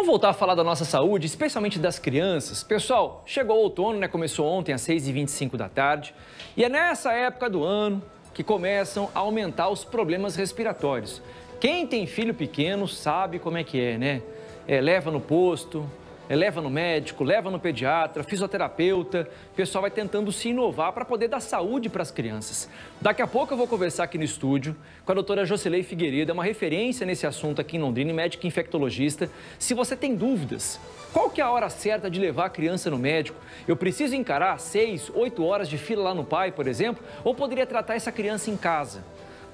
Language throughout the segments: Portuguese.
Vamos voltar a falar da nossa saúde, especialmente das crianças. Pessoal, chegou o outono, né? Começou ontem às 6h25 da tarde. E é nessa época do ano que começam a aumentar os problemas respiratórios. Quem tem filho pequeno sabe como é que é, né? Leva no posto, leva no médico, leva no pediatra, fisioterapeuta. O pessoal vai tentando se inovar para poder dar saúde para as crianças. Daqui a pouco eu vou conversar aqui no estúdio com a doutora Jocilei Figueiredo, é uma referência nesse assunto aqui em Londrina, médica infectologista. Se você tem dúvidas, qual que é a hora certa de levar a criança no médico? Eu preciso encarar 6, 8 horas de fila lá no pai, por exemplo? Ou poderia tratar essa criança em casa?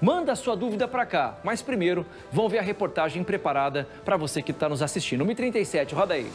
Manda a sua dúvida para cá, mas primeiro vamos ver a reportagem preparada para você que está nos assistindo. 1h37, roda aí.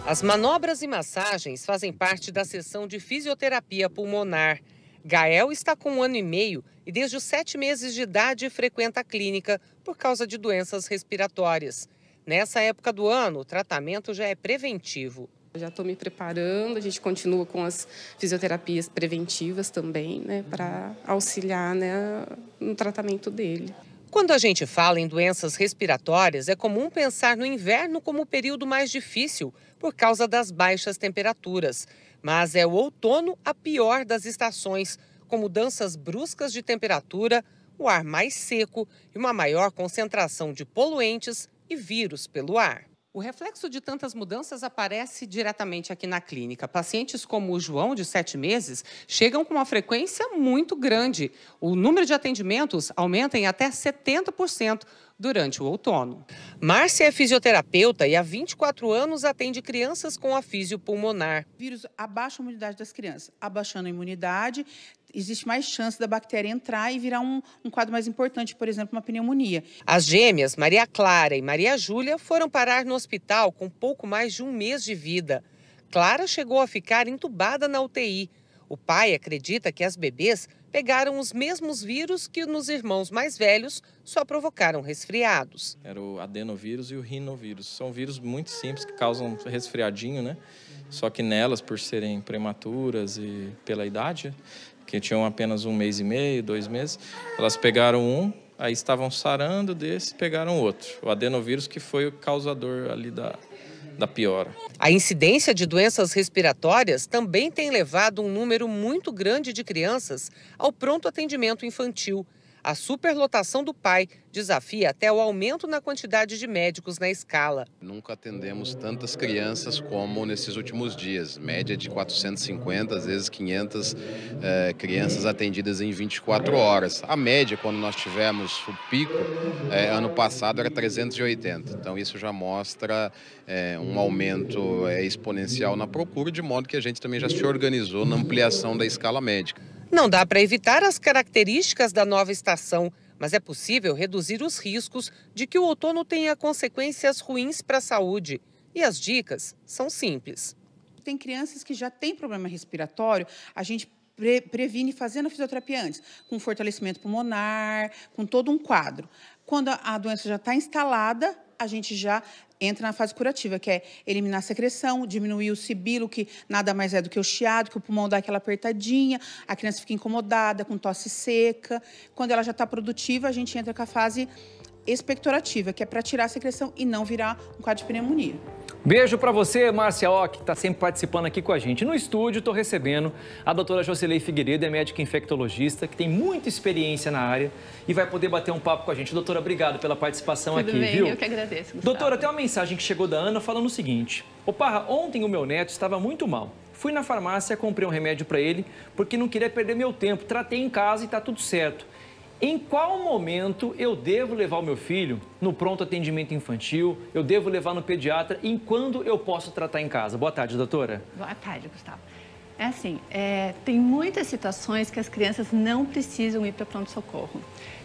As manobras e massagens fazem parte da sessão de fisioterapia pulmonar. Gael está com 1 ano e meio e desde os 7 meses de idade frequenta a clínica por causa de doenças respiratórias. Nessa época do ano, o tratamento já é preventivo. Já estou me preparando, a gente continua com as fisioterapias preventivas também, né, para auxiliar, né, no tratamento dele. Quando a gente fala em doenças respiratórias, é comum pensar no inverno como o período mais difícil, por causa das baixas temperaturas. Mas é o outono a pior das estações, com mudanças bruscas de temperatura, o ar mais seco e uma maior concentração de poluentes e vírus pelo ar. O reflexo de tantas mudanças aparece diretamente aqui na clínica. Pacientes como o João, de 7 meses, chegam com uma frequência muito grande. O número de atendimentos aumenta em até 70% durante o outono. Márcia é fisioterapeuta e há 24 anos atende crianças com afísio pulmonar. O vírus abaixa a imunidade das crianças. Abaixando a imunidade, existe mais chance da bactéria entrar e virar um quadro mais importante, por exemplo, uma pneumonia. As gêmeas, Maria Clara e Maria Júlia, foram parar no hospital com pouco mais de 1 mês de vida. Clara chegou a ficar entubada na UTI. O pai acredita que as bebês pegaram os mesmos vírus que nos irmãos mais velhos só provocaram resfriados. Era o adenovírus e o rinovírus. São vírus muito simples que causam resfriadinho, né? Só que nelas, por serem prematuras e pela idade, que tinham apenas 1 mês e meio, 2 meses, elas pegaram um, aí estavam sarando desse, pegaram outro. O adenovírus que foi o causador ali da piora. A incidência de doenças respiratórias também tem levado um número muito grande de crianças ao pronto atendimento infantil. A superlotação do PAI desafia até o aumento na quantidade de médicos na escala. Nunca atendemos tantas crianças como nesses últimos dias. Média de 450, às vezes 500 crianças atendidas em 24 horas. A média, quando nós tivemos o pico, ano passado era 380. Então isso já mostra um aumento exponencial na procura, de modo que a gente também já se organizou na ampliação da escala médica. Não dá para evitar as características da nova estação, mas é possível reduzir os riscos de que o outono tenha consequências ruins para a saúde. E as dicas são simples. Tem crianças que já têm problema respiratório, a gente previne fazendo a fisioterapia antes, com fortalecimento pulmonar, com todo um quadro. Quando a doença já está instalada, a gente já entra na fase curativa, que é eliminar a secreção, diminuir o sibilo, que nada mais é do que o chiado, que o pulmão dá aquela apertadinha, a criança fica incomodada, com tosse seca. Quando ela já está produtiva, a gente entra com a fase expectorativa, que é para tirar a secreção e não virar um quadro de pneumonia. Beijo para você, Márcia Ock, que está sempre participando aqui com a gente. No estúdio, estou recebendo a doutora Jocilei Figueiredo, é médica infectologista, que tem muita experiência na área e vai poder bater um papo com a gente. Doutora, obrigado pela participação aqui, viu? Eu que agradeço, Gustavo. Doutora, tem uma mensagem que chegou da Ana falando o seguinte: ô Parra, ontem o meu neto estava muito mal. Fui na farmácia, comprei um remédio para ele, porque não queria perder meu tempo. Tratei em casa e está tudo certo. Em qual momento eu devo levar o meu filho no pronto atendimento infantil? Eu devo levar no pediatra? E quando eu posso tratar em casa? Boa tarde, doutora. Boa tarde, Gustavo. É assim, tem muitas situações que as crianças não precisam ir para pronto-socorro.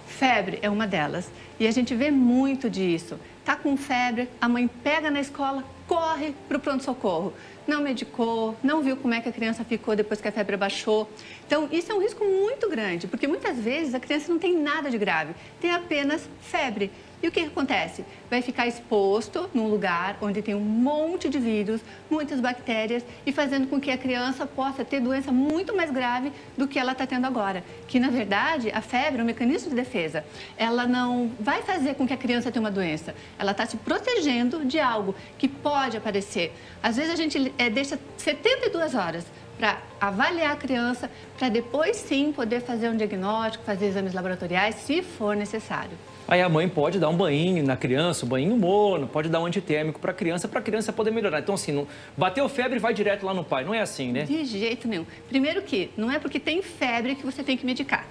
Febre é uma delas. E a gente vê muito disso. Tá com febre, a mãe pega na escola, corre para o pronto-socorro. Não medicou, não viu como é que a criança ficou depois que a febre baixou. Então, isso é um risco muito grande, porque muitas vezes a criança não tem nada de grave, tem apenas febre. E o que acontece? Vai ficar exposto num lugar onde tem um monte de vírus, muitas bactérias e fazendo com que a criança possa ter doença muito mais grave do que ela está tendo agora. Que, na verdade, a febre é um mecanismo de defesa. Ela não vai fazer com que a criança tenha uma doença. Ela está se protegendo de algo que pode aparecer. Às vezes, a gente deixa 72 horas para avaliar a criança, para depois, sim, poder fazer um diagnóstico, fazer exames laboratoriais, se for necessário. Aí a mãe pode dar um banho na criança, um banho morno, pode dar um antitérmico para a criança poder melhorar. Então, assim, não bateu febre e vai direto lá no pai. Não é assim, né? De jeito nenhum. Primeiro que não é porque tem febre que você tem que medicar.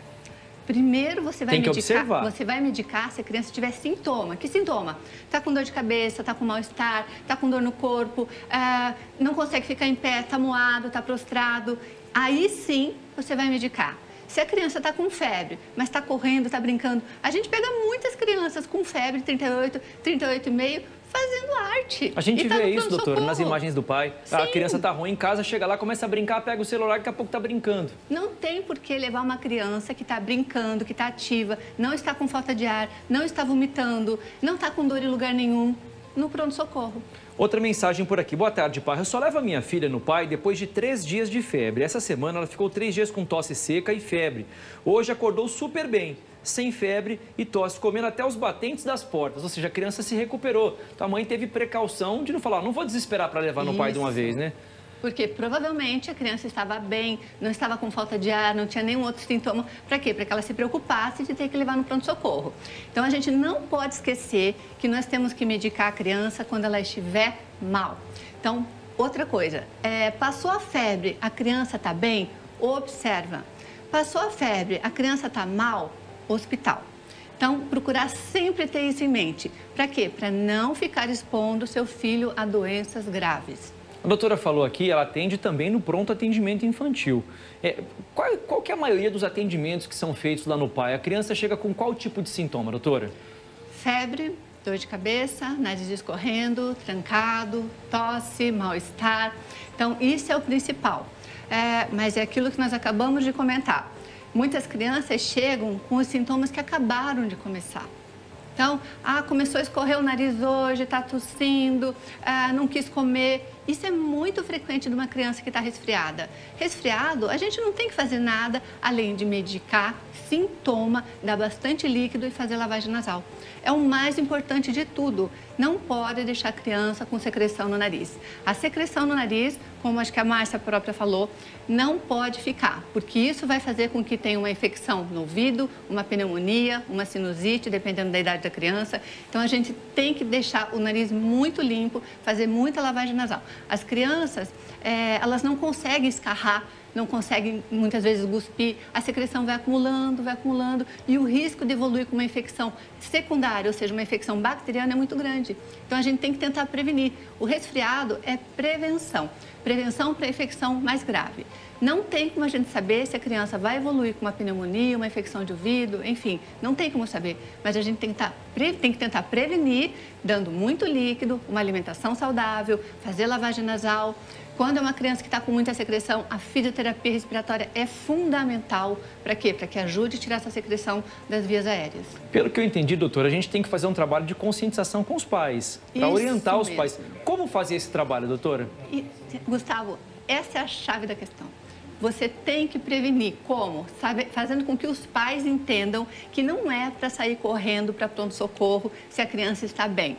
Primeiro você vai medicar, você vai medicar se a criança tiver sintoma. Que sintoma? Está com dor de cabeça, está com mal-estar, está com dor no corpo, não consegue ficar em pé, está moado, está prostrado. Aí sim você vai medicar. Se a criança está com febre, mas está correndo, está brincando, a gente pega muitas crianças com febre, 38, 38,5, fazendo arte. A gente vê isso, doutora, nas imagens do pai. Sim. A criança está ruim em casa, chega lá, começa a brincar, pega o celular, daqui a pouco está brincando. Não tem por que levar uma criança que está brincando, que está ativa, não está com falta de ar, não está vomitando, não está com dor em lugar nenhum, no pronto-socorro. Outra mensagem por aqui. Boa tarde, pai. Eu só levo a minha filha no pai depois de 3 dias de febre. Essa semana ela ficou 3 dias com tosse seca e febre. Hoje acordou super bem, sem febre e tosse, comendo até os batentes das portas. Ou seja, a criança se recuperou. Então a mãe teve precaução de não falar, não vou desesperar para levar no pai de uma vez, né? Porque provavelmente a criança estava bem, não estava com falta de ar, não tinha nenhum outro sintoma. Para quê? Para que ela se preocupasse de ter que levar no pronto-socorro. Então, a gente não pode esquecer que nós temos que medicar a criança quando ela estiver mal. Então, outra coisa, passou a febre, a criança está bem? Observa. Passou a febre, a criança está mal? Hospital. Então, procurar sempre ter isso em mente. Para quê? Para não ficar expondo seu filho a doenças graves. A doutora falou aqui, ela atende também no pronto atendimento infantil. Qual que é a maioria dos atendimentos que são feitos lá no pai? A criança chega com qual tipo de sintoma, doutora? Febre, dor de cabeça, nariz escorrendo, trancado, tosse, mal-estar. Então, isso é o principal. Mas é aquilo que nós acabamos de comentar. Muitas crianças chegam com os sintomas que acabaram de começar. Então, começou a escorrer o nariz hoje, está tossindo, não quis comer. Isso é muito frequente de uma criança que está resfriada. Resfriado, a gente não tem que fazer nada além de medicar, sintoma, dar bastante líquido e fazer lavagem nasal. É o mais importante de tudo. Não pode deixar a criança com secreção no nariz. A secreção no nariz, como acho que a Márcia própria falou, não pode ficar, porque isso vai fazer com que tenha uma infecção no ouvido, uma pneumonia, uma sinusite, dependendo da idade da criança. Então, a gente tem que deixar o nariz muito limpo, fazer muita lavagem nasal. As crianças, elas não conseguem escarrar, não conseguem, muitas vezes, cuspir, a secreção vai acumulando, e o risco de evoluir com uma infecção secundária, ou seja, uma infecção bacteriana, é muito grande. Então, a gente tem que tentar prevenir. O resfriado é prevenção para infecção mais grave. Não tem como a gente saber se a criança vai evoluir com uma pneumonia, uma infecção de ouvido, enfim, não tem como saber. Mas a gente tem que tentar prevenir, dando muito líquido, uma alimentação saudável, fazer lavagem nasal. Quando é uma criança que está com muita secreção, a fisioterapia respiratória é fundamental. Para quê? Para que ajude a tirar essa secreção das vias aéreas. Pelo que eu entendi, doutora, a gente tem que fazer um trabalho de conscientização com os pais, para orientar os pais. Como fazer esse trabalho, doutora? Gustavo, essa é a chave da questão. Você tem que prevenir. Como? Fazendo com que os pais entendam que não é para sair correndo para pronto-socorro se a criança está bem.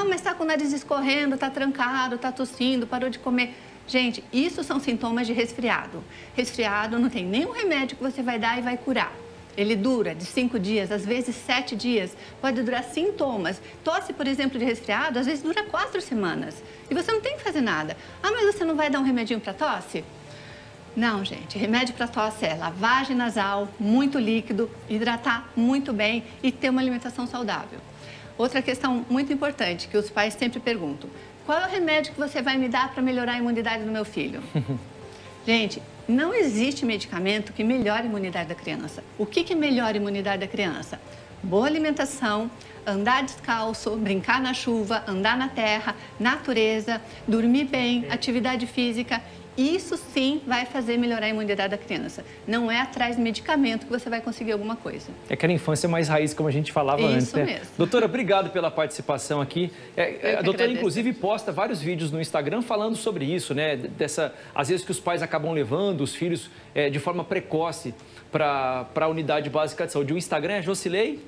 Mas está com o nariz escorrendo, está trancado, está tossindo, parou de comer. Gente, isso são sintomas de resfriado. Resfriado não tem nenhum remédio que você vai dar e vai curar. Ele dura de 5 dias, às vezes 7 dias. Pode durar sintomas. Tosse, por exemplo, de resfriado, às vezes dura 4 semanas. E você não tem que fazer nada. Mas você não vai dar um remedinho para tosse? Não, gente. Remédio para tosse é lavagem nasal, muito líquido, hidratar muito bem e ter uma alimentação saudável. Outra questão muito importante que os pais sempre perguntam: qual é o remédio que você vai me dar para melhorar a imunidade do meu filho? Gente, não existe medicamento que melhore a imunidade da criança. O que melhora a imunidade da criança? Boa alimentação, andar descalço, brincar na chuva, andar na terra, natureza, dormir bem, atividade física. Isso sim vai fazer melhorar a imunidade da criança. Não é atrás de medicamento que você vai conseguir alguma coisa. É aquela infância mais raiz, como a gente falava antes, né? Isso mesmo. Doutora, obrigado pela participação aqui. A doutora, inclusive, posta vários vídeos no Instagram falando sobre isso, né? Às vezes que os pais acabam levando os filhos de forma precoce para a unidade básica de saúde. O Instagram é Jocelei?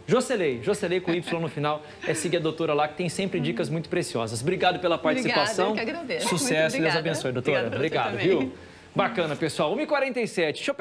Jocelei com Y no final. Seguir a doutora lá, que tem sempre dicas muito preciosas. Obrigado pela participação. Obrigada, eu que agradeço. Sucesso e Deus abençoe, doutora. Obrigado, viu? Bacana, pessoal. 1h47.